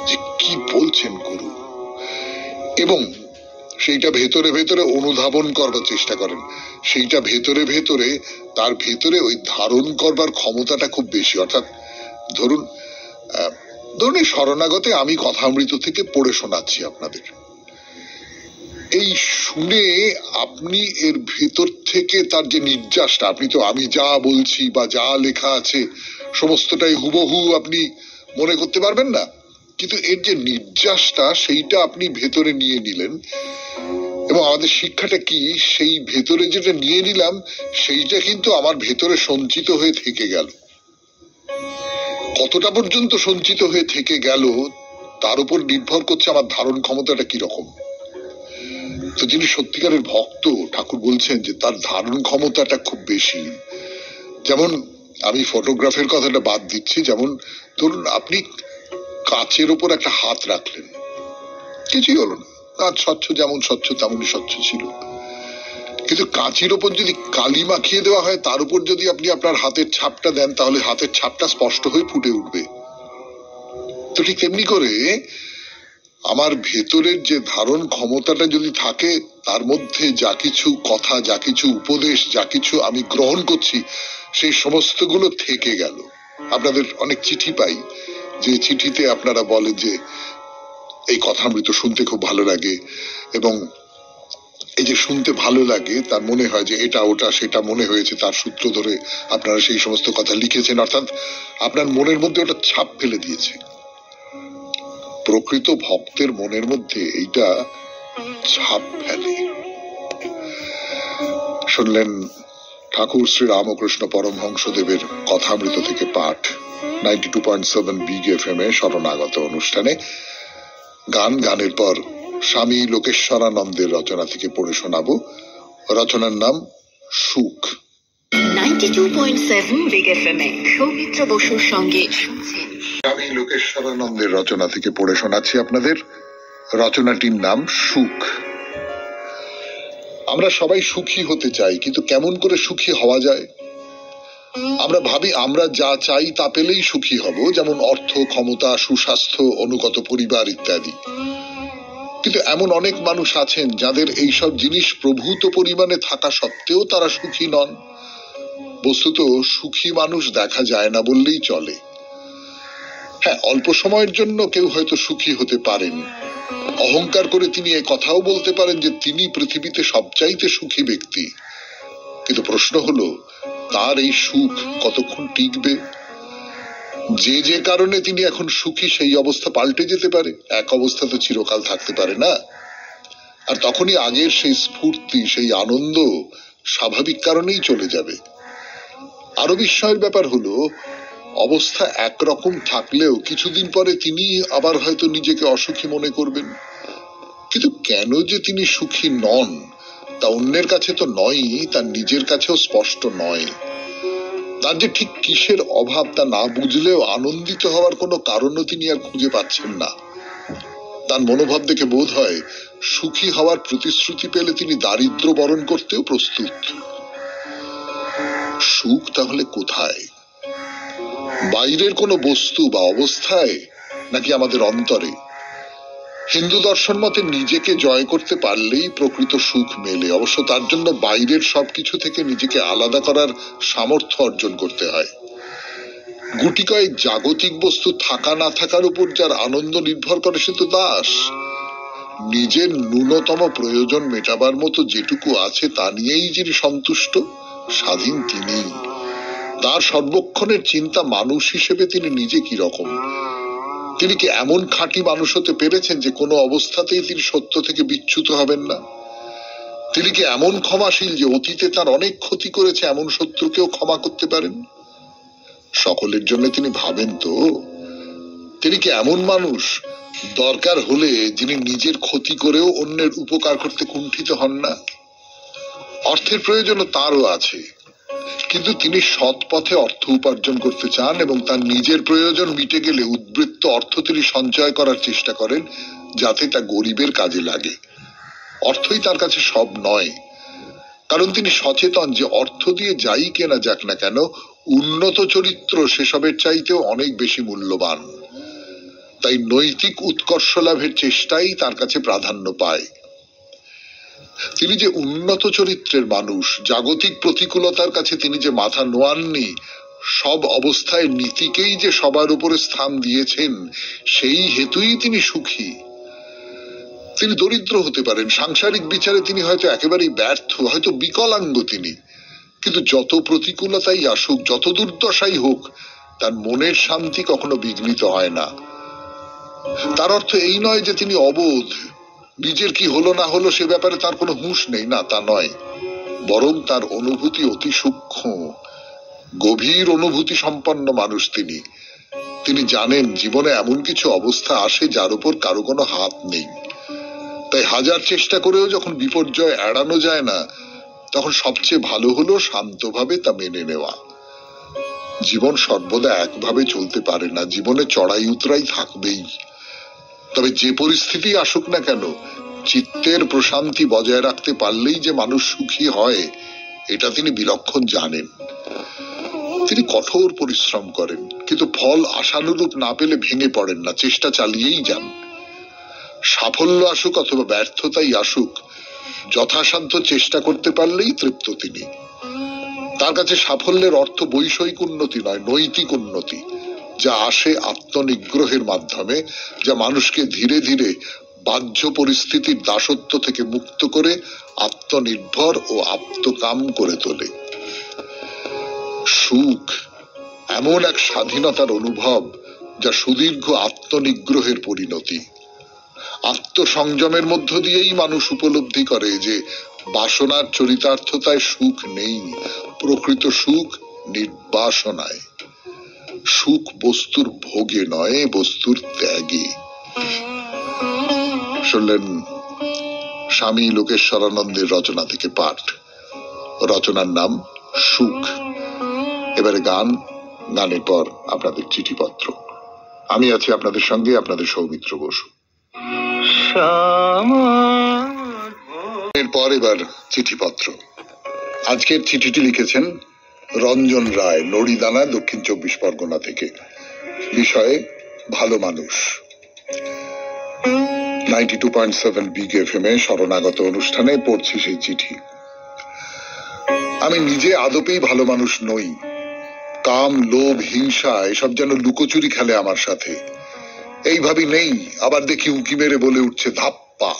যে কি বলছেন গুরু, এবং সেইটা ভেতরে ভেতরে অনুধাবন করবার চেষ্টা করেন। সেইটা ভেতরে ভেতরে, তার ভেতরে ওই ধারণ করবার ক্ষমতাটা খুব বেশি। অর্থাৎ ধরুন এই শরণাগতে আমি কথামৃত থেকে পড়ে শোনাচ্ছি আপনাদের, এই শুনে আপনি এর ভেতর থেকে তার যে নির্যাসটা, আপনি তো আমি যা বলছি বা যা লেখা আছে সমস্তটাই হুবহু আপনি মনে করতে পারবেন না, কিন্তু এর যে নির্যাসটা সেইটা আপনি ভেতরে নিয়ে নিলেন। এবং আমাদের শিক্ষাটা কি, সেই ভেতরে যেটা নিয়ে নিলাম সেইটা কিন্তু আমার ভেতরে সঞ্চিত হয়ে থেকে গেল। কতটা পর্যন্ত সঞ্চিত হয়ে থেকে গেল তার উপর নির্ভর করছে আমার ধারণ ক্ষমতাটা কিরকম। তো যিনি সত্যিকারের ভক্ত, ঠাকুর বলছেন যে তার ধারণ ক্ষমতাটা খুব বেশি। যেমন আমি ফটোগ্রাফের কথাটা বাদ দিচ্ছি, যেমন ধরুন আপনি কাচের ওপর একটা হাত রাখলেন, কিছুই হলো না, কাঁচ স্বচ্ছ, যেমন স্বচ্ছ তেমনই স্বচ্ছ ছিল। কিন্তু কাঁচের ওপর যদি কালি মাখিয়ে দেওয়া হয়, তার উপর যদি আপনি আপনার হাতের ছাপটা দেন, তাহলে হাতের ছাপটা স্পষ্ট হয়ে ফুটে উঠবে। তো ঠিক তেমনি করে আমার ভেতরের যে ধারণ ক্ষমতাটা যদি থাকে, তার মধ্যে যা কিছু কথা, যা কিছু উপদেশ, যা কিছু আমি গ্রহণ করছি, সেই সমস্ত গুলো থেকে গেল। আপনাদের অনেক চিঠি পাই, যে চিঠিতে আপনারা বলেন যে এই কথামৃত শুনতে খুব ভালো লাগে, এবং এই যে শুনতে ভালো লাগে তার মনে হয় যে এটা ওটা সেটা মনে হয়েছে, তার সূত্র ধরে আপনারা সেই সমস্ত কথা লিখেছেন। অর্থাৎ আপনার মনের মধ্যে ওটা ছাপ ফেলে দিয়েছে। প্রকৃত ভক্তের মনের মধ্যে এইটা ছাপ ফেলে। শুনলেন ঠাকুর শ্রী রামকৃষ্ণ পরমহংসদেবের কথামৃত থেকে পাঠ 92.7 বিগ এফএম এ শরণাগত অনুষ্ঠানে। গানের পর স্বামী লোকেশ্বরানন্দের রচনা থেকে পড়ে শোনাবো। রচনার নাম সুখ। 92.7 বিগ এফএম এ সৌমিত্র বসুর সঙ্গে স্বামী লোকেশ্বরানন্দের রচনা থেকে পড়ে শোনাচ্ছি আপনাদের। রচনাটির নাম সুখ। আমরা সবাই সুখী হতে চাই, কিন্তু কেমন করে সুখী হওয়া যায়? আমরা ভাবি আমরা যা চাই তা পেলেই সুখী হব, যেমন অর্থ, ক্ষমতা, সুস্বাস্থ্য, অনুগত পরিবার ইত্যাদি। কিন্তু এমন অনেক মানুষ আছেন যাদের এইসব জিনিস প্রভূত পরিমাণে থাকা সত্ত্বেও তারা সুখী নন। বস্তুত সুখী মানুষ দেখা যায় না বললেই চলে। হ্যাঁ, অল্প সময়ের জন্য কেউ হয়তো সুখী হতে পারেন। অহংকার করে তিনি এ কথাও বলতে পারেন যে তিনি পৃথিবীতে সবচাইতে সুখী ব্যক্তি। কিন্তু প্রশ্ন হলো, তার এই সুখ কতক্ষণ টিকবে? যে যে কারণে তিনি এখন সুখী, সেই অবস্থা পাল্টে যেতে পারে। এক অবস্থা তো চিরকাল থাকতে পারে না। আর তখনই আগের সেই স্ফূর্তি, সেই আনন্দ স্বাভাবিক কারণেই চলে যাবে। আরো বিস্ময়ের ব্যাপার হলো, অবস্থা একরকম থাকলেও কিছুদিন পরে তিনি আবার হয়তো নিজেকে অসুখী মনে করবেন। কিন্তু কেন যে তিনি সুখী নন, তা অন্যের কাছে তো নয়ই, তার নিজের কাছেও স্পষ্ট নয়। তার যে ঠিক কিসের অভাব তা না বুঝলেও আনন্দিত হওয়ার কোনো কারণও তিনি আর খুঁজে পাচ্ছেন না। তার মনোভাব দেখে বোধ হয় সুখী হওয়ার প্রতিশ্রুতি পেলে তিনি দারিদ্র বরণ করতেও প্রস্তুত। সুখ তাহলে কোথায়? বাইরের কোনো বস্তু বা অবস্থায়, নাকি আমাদের অন্তরে? হিন্দু দর্শন মতে নিজেকে জয় করতে পারলেই প্রকৃত সুখ মেলে। অবশ্য তার জন্য বাইরের সবকিছু থেকে নিজেকে আলাদা করার সামর্থ্য অর্জন করতে হয়। গুটি কয়েক জাগতিক বস্তু থাকা না থাকার উপর যার আনন্দ নির্ভর করে সে তো দাস। নিজের ন্যূনতম প্রয়োজন মেটাবার মতো যেটুকু আছে তা নিয়েই যিনি সন্তুষ্ট, স্বাধীন তিনি। তার সর্বক্ষণের চিন্তা মানুষ হিসেবে তিনি নিজে কি রকম। তিনি কি এমন খাঁটি মানুষ হতে পেরেছেন যে কোনো অবস্থাতেই তিনি সত্য থেকে বিচ্যুত হবেন না? তিনি কি এমন ক্ষমাশীল যে অতীতে তার অনেক ক্ষতি করেছে এমন শত্রুকেও ক্ষমা করতে পারেন? সকলের জন্য তিনি ভাবেন তো? তিনি কি এমন মানুষ দরকার হলে যিনি নিজের ক্ষতি করেও অন্যের উপকার করতে কুণ্ঠিত হন না? অর্থের প্রয়োজনও তারও আছে, কিন্তু তিনি সৎ পথে অর্থ উপার্জন করতে চান এবং তার নিজের প্রয়োজন মিটে গেলে উদ্বৃত্ত অর্থ তিনি সঞ্চয় করার চেষ্টা করেন যাতে তা গরিবের কাজে লাগে। অর্থই তার কাছে সব নয়, কারণ তিনি সচেতন যে অর্থ দিয়ে যাই কেনা যাক না কেন, উন্নত চরিত্র সেসবের চাইতেও অনেক বেশি মূল্যবান। তাই নৈতিক উৎকর্ষ লাভের চেষ্টাই তার কাছে প্রাধান্য পায়। তিনি যে উন্নত চরিত্রের মানুষ, জাগতিক প্রতিকূলতার কাছে তিনি যে মাথা নোয়াননি, সব অবস্থায় নীতিকেই যে সবার উপরে স্থান দিয়েছেন, সেই হেতুই তিনি সুখী। তিনি দরিদ্র হতে পারেন, সাংসারিক বিচারে তিনি হয়তো একেবারেই ব্যর্থ, হয়তো বিকলাঙ্গ তিনি, কিন্তু যত প্রতিকূলতাই আসুক, যত দুর্দশাই হোক, তার মনের শান্তি কখনো বিঘ্নিত হয় না। তার অর্থ এই নয় যে তিনি অবোধ, নিজের কি হলো না হলো সে ব্যাপারে তার কোনো হুঁশ নেই, না, তা নয়। বরং তার অনুভূতি অতি সূক্ষ্ম, গভীর অনুভূতি সম্পন্ন মানুষ তিনি। তিনি জানেন জীবনে এমন কিছু অবস্থা আসে যার উপর কারো কোনো হাত নেই। তাই হাজার চেষ্টা করেও যখন বিপর্যয় এড়ানো যায় না, তখন সবচেয়ে ভালো হলো শান্তভাবে তা মেনে নেওয়া। জীবন সর্বদা একভাবে চলতে পারে না, জীবনে চড়াই উতরাই থাকবেই। তবে যে পরিস্থিতি আসুক না কেন, চিত্তের প্রশান্তি বজায় রাখতে পারলেই যে মানুষ সুখী হয়, এটা তিনি বিলক্ষণ জানেন। তিনি কঠোর পরিশ্রম করেন, কিন্তু ফল আশানুরূপ না পেলে ভেঙে পড়েন না, চেষ্টা চালিয়েই যান। সাফল্য আসুক অথবা ব্যর্থতাই আসুক, যথাসাধ্য চেষ্টা করতে পারলেই তৃপ্ত তিনি। তার কাছে সাফল্যের অর্থ বৈষয়িক উন্নতি নয়, নৈতিক উন্নতি, যা আসে আত্মনিগ্রহের মাধ্যমে, যা মানুষকে ধীরে ধীরে বাহ্য পরিস্থিতির দাসত্ব থেকে মুক্ত করে আত্মনির্ভর ও আত্মকাম করে তোলে। সুখ এমন এক স্বাধীনতার অনুভব যা সুদীর্ঘ আত্মনিগ্রহের পরিণতি। আত্মসংযমের মধ্য দিয়েই মানুষ উপলব্ধি করে যে বাসনার চরিতার্থতায় সুখ নেই, প্রকৃত সুখ নির্বাসনায়। সুখ বস্তুর ভোগে নয়, বস্তুর ত্যাগে। শুনলেন স্বামী লোকেশ্বরানন্দের রচনা থেকে পাঠ। রচনার নাম সুখ। এবারে গান, গানের পর আপনাদের চিঠিপত্র। আমি আছি আপনাদের সঙ্গে, আপনাদের সৌমিত্র বসু। এরপর এবার চিঠিপত্র। আজকের চিঠিটি লিখেছেন রঞ্জন রায়, নড়িদানা, দক্ষিণ 24 পরগনা থেকে। বিষয়ে ভালো মানুষ। 92.7 বিগ এফএম এ শরণাগত অনুষ্ঠানে পড়ছি সেই চিঠি। আমি নিজে আদপেই ভালো মানুষ নই। কাম, লোভ, হিংসা এসব যেন লুকোচুরি খেলে আমার সাথে। এইভাবে নেই, আবার দেখি উঁকি মেরে বলে উঠছে ধাপ্পা।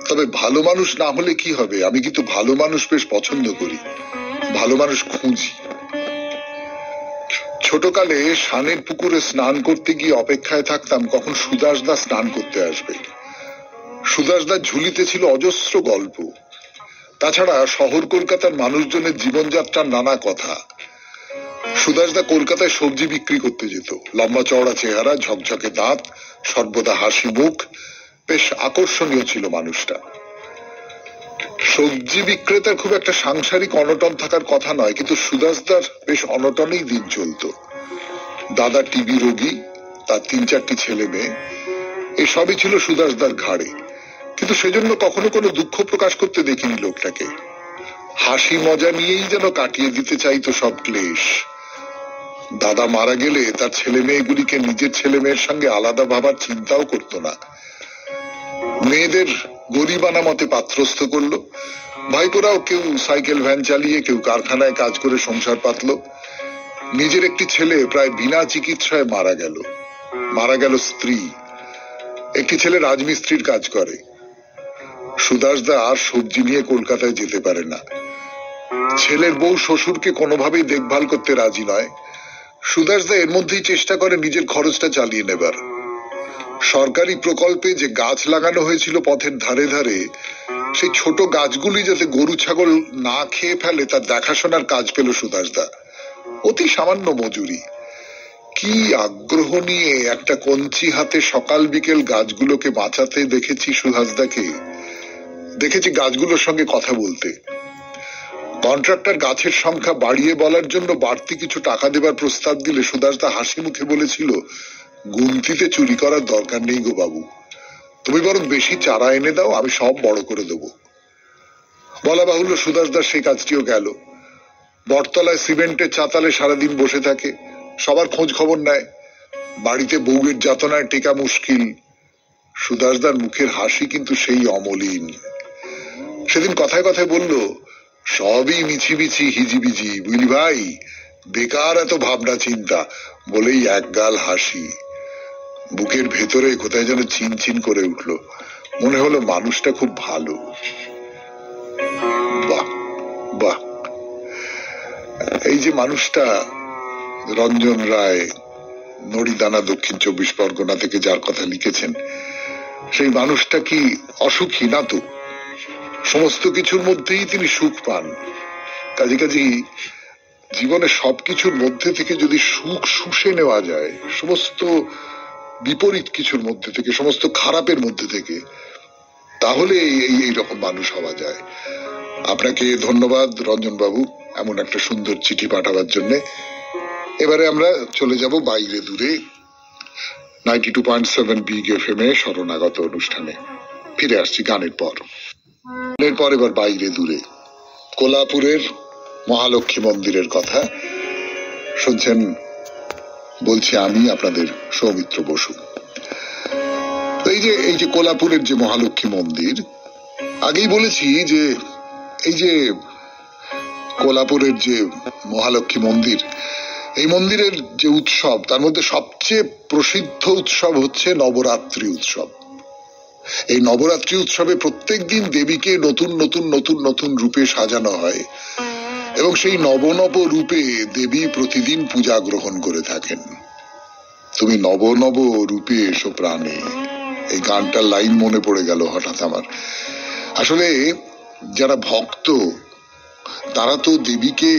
তবে ভালো মানুষ না হলে কি হবে? আমি কিন্তু ভালো মানুষ বেশ পছন্দ করি, ভালো মানুষ খুঁজি। ছোটকালে সানের পুকুরে স্নান করতে গিয়ে অপেক্ষায় থাকতাম কখন সুদাসদা স্নান করতে আসবে। সুদাসদার ঝুলিতে ছিল অজস্র গল্প। তাছাড়া শহর কলকাতার মানুষজনের জীবনযাত্রার নানা কথা। সুদাসদা কলকাতায় সবজি বিক্রি করতে যেত। লম্বা চওড়া চেহারা, ঝকঝকে দাঁত, সর্বদা হাসি মুখ, বেশ আকর্ষণীয় ছিল মানুষটা। সবজি বিক্রেতার খুব একটা সাংসারিক অনটন থাকার কথা নয়, কিন্তু সুদাসদার বেশ অনটনেই দিন চলত। দাদা টিবি রোগী, তার 3-4টি ছেলে মেয়ে, এসবই ছিল সুদাসদার ঘাড়ে। কিন্তু সেজন্য কখনো কোনো দুঃখ প্রকাশ করতে দেখিনি লোকটাকে। হাসি মজা নিয়েই যেন কাটিয়ে দিতে চাইতো সব ক্লেশ। দাদা মারা গেলে তার ছেলে মেয়েগুলিকে নিজের ছেলে মেয়ের সঙ্গে আলাদা ভাবার চিন্তাও করতো না। মেয়েদের গরিবানা মতে পাত্রস্থ করলো। ভাইপোরাও কেউ সাইকেল ভ্যান চালিয়ে, কেউ কারখানায় কাজ করে সংসার পাতলো। নিজের একটি ছেলে প্রায় বিনা চিকিৎসায় মারা গেল স্ত্রী। একটি ছেলে রাজমিস্ত্রির কাজ করে। সুদাসদা আর সবজি নিয়ে কলকাতায় যেতে পারে না। ছেলের বউ শ্বশুরকে কোনোভাবেই দেখভাল করতে রাজি নয়। সুদাসদা এর মধ্যেই চেষ্টা করে নিজের খরচটা চালিয়ে নেবার। সরকারি প্রকল্পে যে গাছ লাগানো হয়েছিল পথের ধারে ধারে, সেই ছোট গাছগুলি যাতে গরু ছাগল না খেয়ে ফেলে তার দেখাশোনার কাজ পেল সুদাসদা। অতি সামান্য মজুরি, কি আগ্রহ নিয়ে একটা কঞ্চি হাতে সকাল বিকেল গাছগুলোকে বাঁচাতে দেখেছি সুহাসদাকে। দেখেছি গাছগুলোর সঙ্গে কথা বলতে। কন্ট্রাক্টর গাছের সংখ্যা বাড়িয়ে বলার জন্য বাড়তি কিছু টাকা দেবার প্রস্তাব দিলে সুদাসদা হাসি মুখে বলেছিল, গুনতিতে চুরি করার দরকার নেই গো বাবু, তুমি বরং বেশি চারা এনে দাও, আমি সব বড় করে দেবো। বলা বাহুল্য সুদাসদার সেই কাজটিও গেল। বটতলায় সিমেন্টের চাতালে সারাদিন বসে থাকে, সবার খোঁজ খবর নেয়। বাড়িতে বউয়ের যাতনায় টেকা মুশকিল। সুদাসদার মুখের হাসি কিন্তু সেই অমলিন। সেদিন কথায় কথায় বলল, সবই মিছিমিছি হিজিবিজি, বুঝলি ভাই, বেকার এত ভাবনা চিন্তা, বলেই একগাল হাসি। বুকের ভেতরে কোথায় যেন চিনচিন করে উঠল। মনে হলো মানুষটা খুব ভালো। বাহ বাহ, এই যে মানুষটা রঞ্জন রায় নড়িদানা দক্ষিণ 24 পরগনা থেকে যার কথা লিখেছেন, সেই মানুষটা কি অসুখী না? তো সমস্ত কিছুর মধ্যেই তিনি সুখ পান। কাজে জীবনে সবকিছুর মধ্যে থেকে যদি সুখ শুষে নেওয়া যায়, সমস্ত বিপরীত কিছুর মধ্যে থেকে, সমস্ত খারাপের মধ্যে থেকে, তাহলে এইরকম মানুষ হওয়া যায়। আপনাকে ধন্যবাদ রঞ্জন বাবু এমন একটা সুন্দর চিঠি পাঠাবার জন্য। এবারে আমরা চলে যাব বাইরে দূরে, 92.7 বিগ এফএম এ শরণাগত অনুষ্ঠানে। ফিরে আসছি গানের পর। এবার বাইরে দূরে কোলাপুরের মহালক্ষ্মী মন্দিরের কথা শুনছেন, বলছি আমি আপনাদের সৌমিত্র বসু। এই যে কোলাপুরের যে মহালক্ষ্মী মন্দির, আগেই বলেছি যে এই যে কোলাপুরের যে মহালক্ষ্মী মন্দির, এই মন্দিরের যে উৎসব, তার মধ্যে সবচেয়ে প্রসিদ্ধ উৎসব হচ্ছে নবরাত্রি উৎসব। এই নবরাত্রি উৎসবে প্রত্যেক দিন দেবীকে নতুন নতুন নতুন নতুন রূপে সাজানো হয় এবং সেই নব নব রূপে দেবী প্রতিদিন পূজা গ্রহণ করে থাকেন। তুমি নব নব রূপে এসো প্রাণে, এই গানটার লাইন মনে পড়ে গেল হঠাৎ আমার। আসলে যারা ভক্ত তারা তো দেবীকে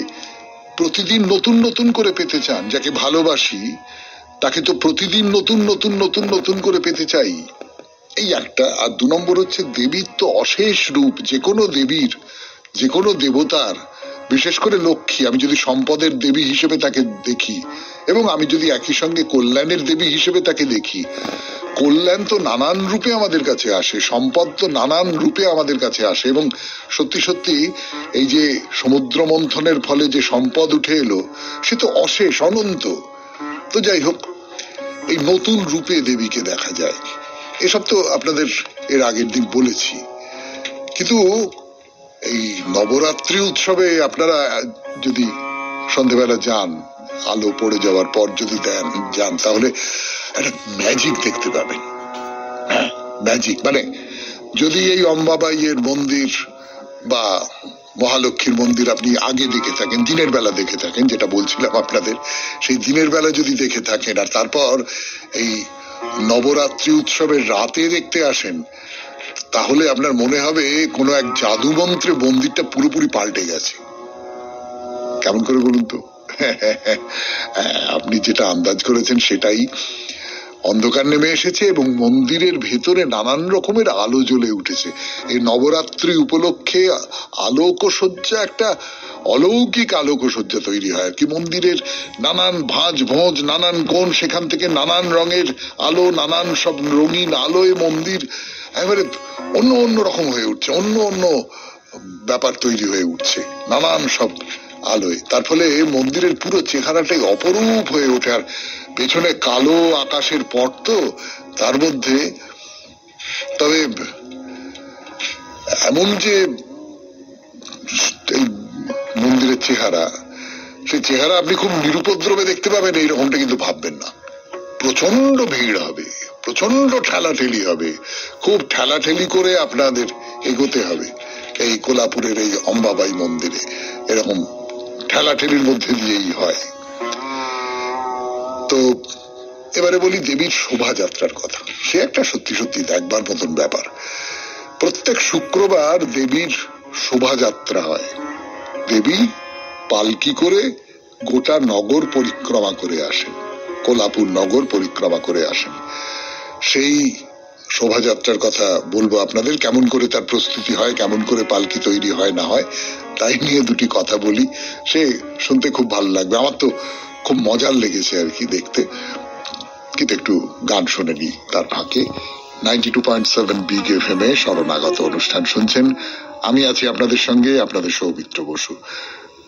প্রতিদিন নতুন নতুন করে পেতে চান। যাকে ভালোবাসি তাকে তো প্রতিদিন নতুন নতুন নতুন নতুন করে পেতে চাই, এই একটা। আর 2 নম্বর হচ্ছে দেবীর তো অশেষ রূপ। যে কোনো দেবীর, যে কোনো দেবতার, বিশেষ করে লক্ষ্মী, আমি যদি সম্পদের দেবী হিসেবে তাকে দেখি এবং আমি যদি একই সঙ্গে কল্যাণের দেবী হিসেবে তাকে দেখি, কল্যাণ তো নানান রূপে আমাদের কাছে আসে, সম্পদ তো নানান রূপে আমাদের কাছে আসে। এবং সত্যি সত্যি এই যে সমুদ্র মন্থনের ফলে যে সম্পদ উঠে এলো, সে তো অশেষ, অনন্ত। তো যাই হোক, এই নতুন রূপে দেবীকে দেখা যায়, এসব তো আপনাদের এর আগের দিন বলেছি। কিন্তু এই নবরাত্রি উৎসবে আপনারা যদি সন্ধ্যেবেলা যান, আলো পড়ে যাওয়ার পর যদি যান, তাহলে একটা ম্যাজিক দেখতে পাবেন। হ্যাঁ, ম্যাজিক মানে যদি এই অম্বাবাইয়ের মন্দির বা মহালক্ষ্মীর মন্দির আপনি আগে দেখে থাকেন, দিনের বেলা দেখে থাকেন, যেটা বলছিলাম আপনাদের, সেই দিনের বেলা যদি দেখে থাকেন আর তারপর এই নবরাত্রি উৎসবের রাতে দেখতে আসেন, তাহলে আপনার মনে হবে কোনো এক জাদু মন্ত্রে মন্দিরটা পুরোপুরি পাল্টে গেছে। কেমন করে বলুন তো? আপনি যেটা আন্দাজ করেছেন সেটাই। অন্ধকার নেমে এসেছে এবং মন্দিরের ভেতরে নানান রকমের আলো জ্বলে উঠেছে। এই নবরাত্রি উপলক্ষে আলোকসজ্জা, একটা অলৌকিক আলোকসজ্জা তৈরি হয় আর কি। মন্দিরের নানান ভাঁজ ভোঁজ, নানান কোণ, সেখান থেকে নানান রঙের আলো, নানান সব রঙিন আলোয় মন্দির একেবারে অন্য অন্য রকম হয়ে উঠছে, অন্য অন্য ব্যাপার তৈরি হয়ে উঠছে নানান সব আলোয়। তার ফলে মন্দিরের পুরো চেহারাটাই অপরূপ হয়ে ওঠে। আর পেছনে কালো আকাশের পট, তো তার মধ্যে তবে এমন যে এই মন্দিরের চেহারা, সেই চেহারা আপনি খুব নিরুপদ্রবে দেখতে পাবেন এইরকমটা কিন্তু ভাববেন না। প্রচন্ড ভিড় হবে, প্রচন্ড ঠেলাঠেলি হবে, খুব ঠেলাঠেলি করে আপনাদের এগোতে হবে এই কোলাপুরের এই অম্বাবাই মন্দিরে। এরকম ঠেলাঠেলির মধ্যে দিয়েই হয়। তো এবারে বলি দেবীর শোভাযাত্রার কথা। সে একটা সত্যি সত্যি দেখবার মতন ব্যাপার। প্রত্যেক শুক্রবার দেবীর শোভাযাত্রা হয়। দেবী পালকি করে গোটা নগর পরিক্রমা করে আসেন। কোলাপুর নগর পরিক্রমা করে আসেন। সেই শোভাযাত্রার কথা বলবো আপনাদের, কেমন করে তার প্রস্তুতি হয়, কেমন করে পালকি তৈরি হয় না হয়, তাই নিয়ে দুটি কথা বলি। সে শুনতে খুব ভালো লাগবে, আমার তো খুব মজার লেগেছে আর কি দেখতে। কিন্তু একটু গান শুনে নি তার ফাঁকে। 92.7 বিগ এফএম এ শরণাগত অনুষ্ঠান শুনছেন। আমি আছি আপনাদের সঙ্গে, আপনাদের সৌমিত্র বসু।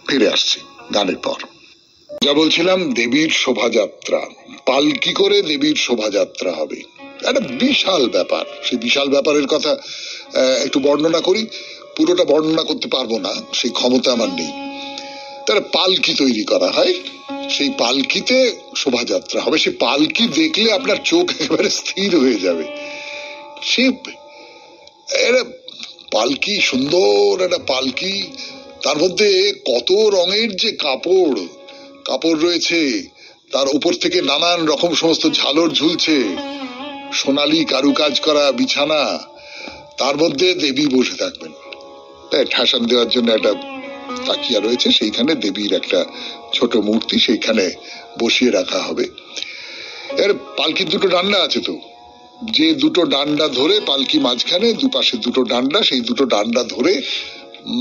ফিরে আসছি গানের পর। যা বলছিলাম, দেবীর শোভাযাত্রা, পালকি করে দেবীর শোভাযাত্রা হবে, একটা বিশাল ব্যাপার। সেই বিশাল ব্যাপারের কথা একটু বর্ণনা করি। পুরোটা বর্ণনা করতে পারবো না, সেই ক্ষমতা আমার নেই। তারা পালকি তৈরি করা হয়, সেই পালকিতে শোভাযাত্রা হবে। সেই পালকি দেখলে আপনার চোখ একেবারে স্থির হয়ে যাবে। সে পালকি, সুন্দর একটা পালকি, তার মধ্যে কত রঙের যে কাপড় রয়েছে, তার উপর থেকে নানান রকম সমস্ত ঝালর ঝুলছে, সোনালী কারুকাজ করা বিছানা, তার মধ্যে দেবী বসে থাকবেন। ঠাসান দেওয়ার জন্য একটা তাকিয়া রয়েছে, সেইখানে দেবীর একটা ছোট মূর্তি সেইখানে বসিয়ে রাখা হবে। এর পালকির দুটো ডান্ডা আছে, তো যে দুটো ডান্ডা ধরে, পালকি মাঝখানে, দুপাশে দুটো ডান্ডা, সেই দুটো ডান্ডা ধরে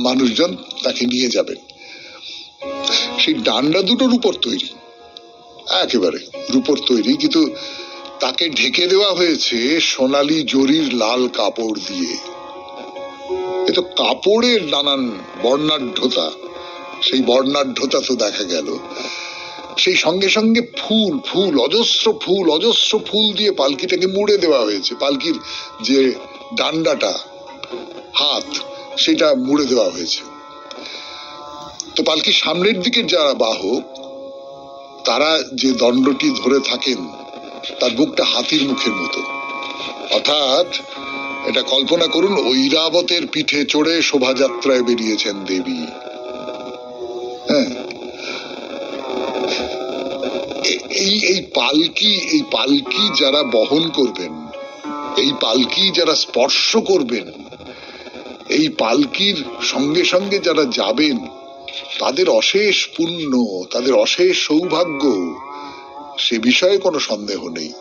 মানুষজন তাকে নিয়ে যাবেন। সেই ডান্ডা দুটো রূপোর তৈরি, একেবারে রূপোর তৈরি, কিন্তু তাকে ঢেকে দেওয়া হয়েছে সোনালী জরির লাল কাপড় দিয়ে। এ তো কাপড়ের নানান বর্ণাঢ্যতা, সেই বর্ণাঢ্যতা তো দেখা গেল। সেই সঙ্গে সঙ্গে ফুল, অজস্র ফুল দিয়ে পালকিটাকে মুড়ে দেওয়া হয়েছে। পালকির যে ডান্ডাটা, হাত, সেটা মুড়ে দেওয়া হয়েছে। তো পালকির সামনের দিকের যারা বাহক, তারা যে দণ্ডটি ধরে থাকেন, তার মুখটা হাতির মুখের মতো। অর্থাৎ এটা কল্পনা করুন, ঐরাবতের পিঠে চড়ে শোভাযাত্রায় বেরিয়েছেন দেবী। হ্যাঁ, এই পালকি যারা বহন করবেন, এই পালকি যারা স্পর্শ করবেন, এই পালকির সঙ্গে সঙ্গে যারা যাবেন, তাদের অশেষ পুণ্য, তাদের অশেষ সৌভাগ্য, সে বিষয়ে কোনো সন্দেহ নেই।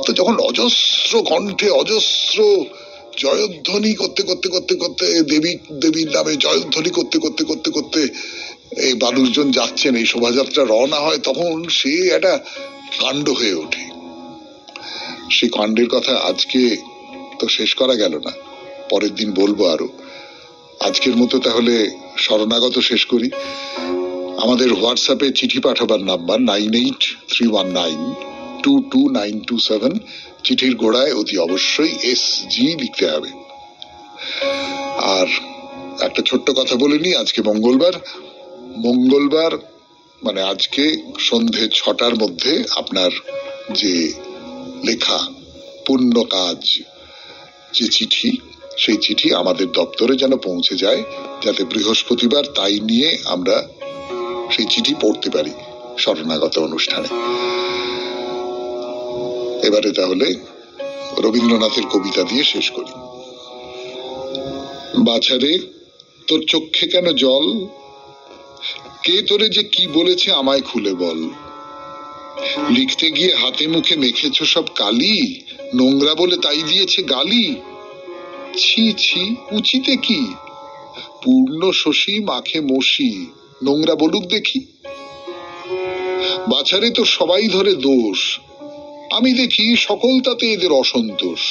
তো যখন অজস্র কণ্ঠে অজস্র জয়ধ্বনি করতে করতে করতে করতে দেবীর নামে জয়ধ্বনি করতে করতে করতে করতে এই মানুষজন যাচ্ছেন, এই শোভাযাত্রা রওনা হয়, তখন সে একটা কাণ্ড হয়ে ওঠে। সেই কাণ্ডের কথা আজকে তো শেষ করা গেল না, পরের দিন বলবো আরো। আজকের মতো তাহলে শরণাগত শেষ করি। আমাদের হোয়াটসঅ্যাপে চিঠি পাঠাবার নাম্বার 9831922927। চিঠির গোড়ায় অতি অবশ্যই SG লিখতে হবে। আর একটা ছোট্ট কথা বলে নি, আজকে মঙ্গলবার মানে আজকে সন্ধে 6টার মধ্যে আপনার যে লেখা পূর্ণ কাজ, যে চিঠি, সেই চিঠি আমাদের দপ্তরে যেন পৌঁছে যায়, যাতে বৃহস্পতিবার তাই নিয়ে আমরা সেই চিঠি পড়তে পারি শরণাগত অনুষ্ঠানে। এবারে তাহলে রবীন্দ্রনাথের কবিতা দিয়ে শেষ করি। বাছারে, তোর চোখে কেন জল? কে তোরে যে কি বলেছে আমায় খুলে বল। লিখতে গিয়ে হাতে মুখে মেখেছ সব কালি, নোংরা বলে তাই দিয়েছে গালি। ছি ছি, উচিতে কি? পূর্ণ শশী মাখে মশি, নোংরা বলুক দেখি। বাছারে, তোর সবাই ধরে দোষ, আমি দেখি সকল তাতে এদের অসন্তোষ।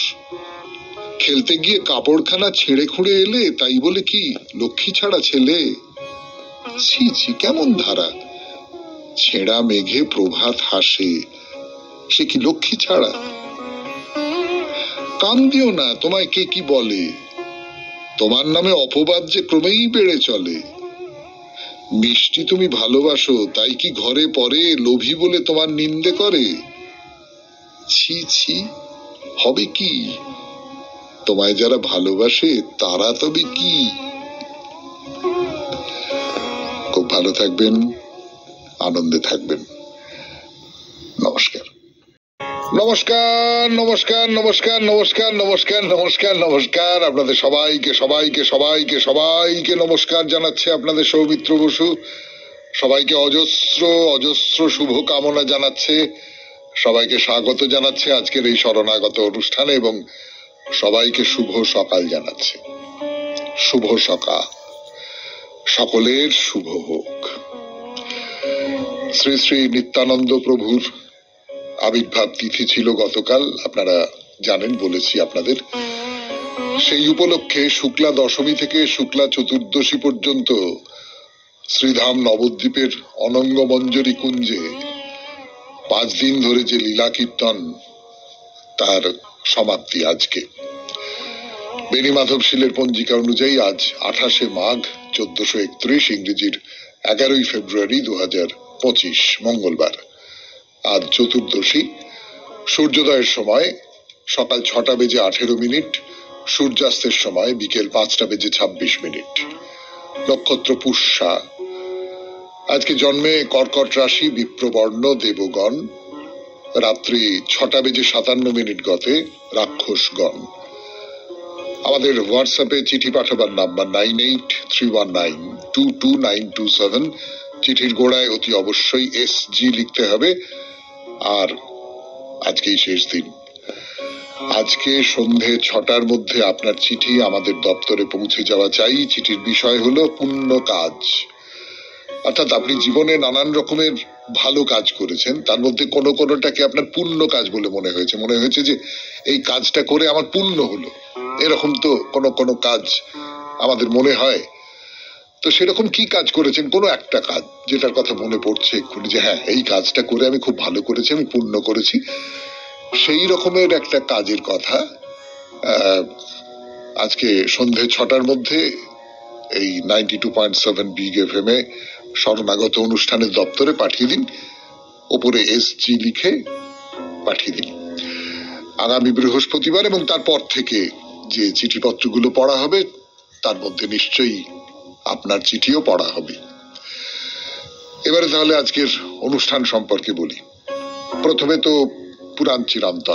খেলতে গিয়ে কাপড়খানা ছেড়ে খুঁড়ে এলে, তাই বলে কি লক্ষ্মী ছাড়া ছেলে? ছি ছি, কেমন ধারা! ছেঁড়া মেঘে প্রভাত হাসে, সে কি লক্ষ্মী ছাড়া? কান দিও না, তোমায় কে কি বলে, তোমার নামে অপবাদ যে ক্রমেই বেড়ে চলে। মিষ্টি তুমি ভালোবাসো, তাই কি ঘরে পরে লোভী বলে তোমার নিন্দে করে? ছি ছি, হবে কি? তোমায় যারা ভালোবাসে তারা তবে কি? খুব ভালো থাকবেন, আনন্দে থাকবেন। নমস্কার নমস্কার নমস্কার নমস্কার নমস্কার নমস্কার নমস্কার নমস্কার। আপনাদের সবাইকে সবাইকে সবাইকে সবাইকে নমস্কার জানাচ্ছে আপনাদের সৌমিত্র বসু। সবাইকে অজস্র অজস্র শুভ কামনা জানাচ্ছে, সবাইকে স্বাগত জানাচ্ছে আজকের এই শরণাগত অনুষ্ঠানে এবং সবাইকে শুভ সকাল জানাচ্ছে। শুভ সকাল, সকলের শুভ হোক। শ্রী শ্রী নিত্যানন্দ প্রভুর আবির্ভাব তিথি ছিল গতকাল, আপনারা জানেন, বলেছি আপনাদের। সেই উপলক্ষে শুক্লা দশমী থেকে শুক্লা চতুর্দশী পর্যন্ত শ্রীধাম নবদ্বীপের অনঙ্গ মঞ্জরী কুঞ্জে 5 দিন ধরে যে লীলা কীর্তন, তার সমাপ্তি আজকে। বেণীমাধব শীলের পঞ্জিকা অনুযায়ী আজ 28শে মাঘ 1431, ইংরেজির 11ই ফেব্রুয়ারি 2025, মঙ্গলবার। আজ চতুর্দশী। সূর্যোদয়ের সময় সকাল 6:18, সূর্যাস্তের সময় বিকেল 5:26। নক্ষত্র পুষ্যা। আজকে জন্মে কর্কট রাশি, বিপ্রবর্ণ, দেবগণ। রাত্রি 6:57 গতে রাক্ষসগণ। আমাদের হোয়াটসঅ্যাপে চিঠি পাঠাবার নাম্বার 9831922927। চিঠির গোড়ায় অতি অবশ্যই SG লিখতে হবে। আর আজকেই শেষ দিন। আজকে সন্ধে 6টার মধ্যে আপনার চিঠি আমাদের দপ্তরে পৌঁছে যাওয়া চাই। চিঠির বিষয় হলো পুণ্য কাজ, অর্থাৎ আপনি জীবনে নানান রকমের ভালো কাজ করেছেন, তার মধ্যে কোনোটাকে আপনার পুণ্য কাজ বলে মনে হয়েছে যে এই কাজটা করে আমার পুণ্য হলো। এরকম তো কোনো কাজ আমাদের মনে হয়। তো সেরকম কি কাজ করেছেন? কোনো একটা কাজ যেটার কথা মনে পড়ছে এক্ষুনি যে হ্যাঁ, এই কাজটা করে আমি খুব ভালো করেছি, আমি পুণ্য করেছি, সেই রকমের একটা কাজের কথা আজকে সন্ধে 6টার মধ্যে এই 92.7 বিগ FM এ শরণাগত অনুষ্ঠানের দপ্তরে পাঠিয়ে দিন। ওপরে SG লিখে পাঠিয়ে দিন। আগামী বৃহস্পতিবার এবং তারপর থেকে যে চিঠিপত্রগুলো পড়া হবে তার মধ্যে নিশ্চয়ই আপনার চিঠিও পড়া হবে। এবারে তাহলে আজকের অনুষ্ঠান সম্পর্কে বলি। প্রথমে তো পুরাণ চিরন্তন।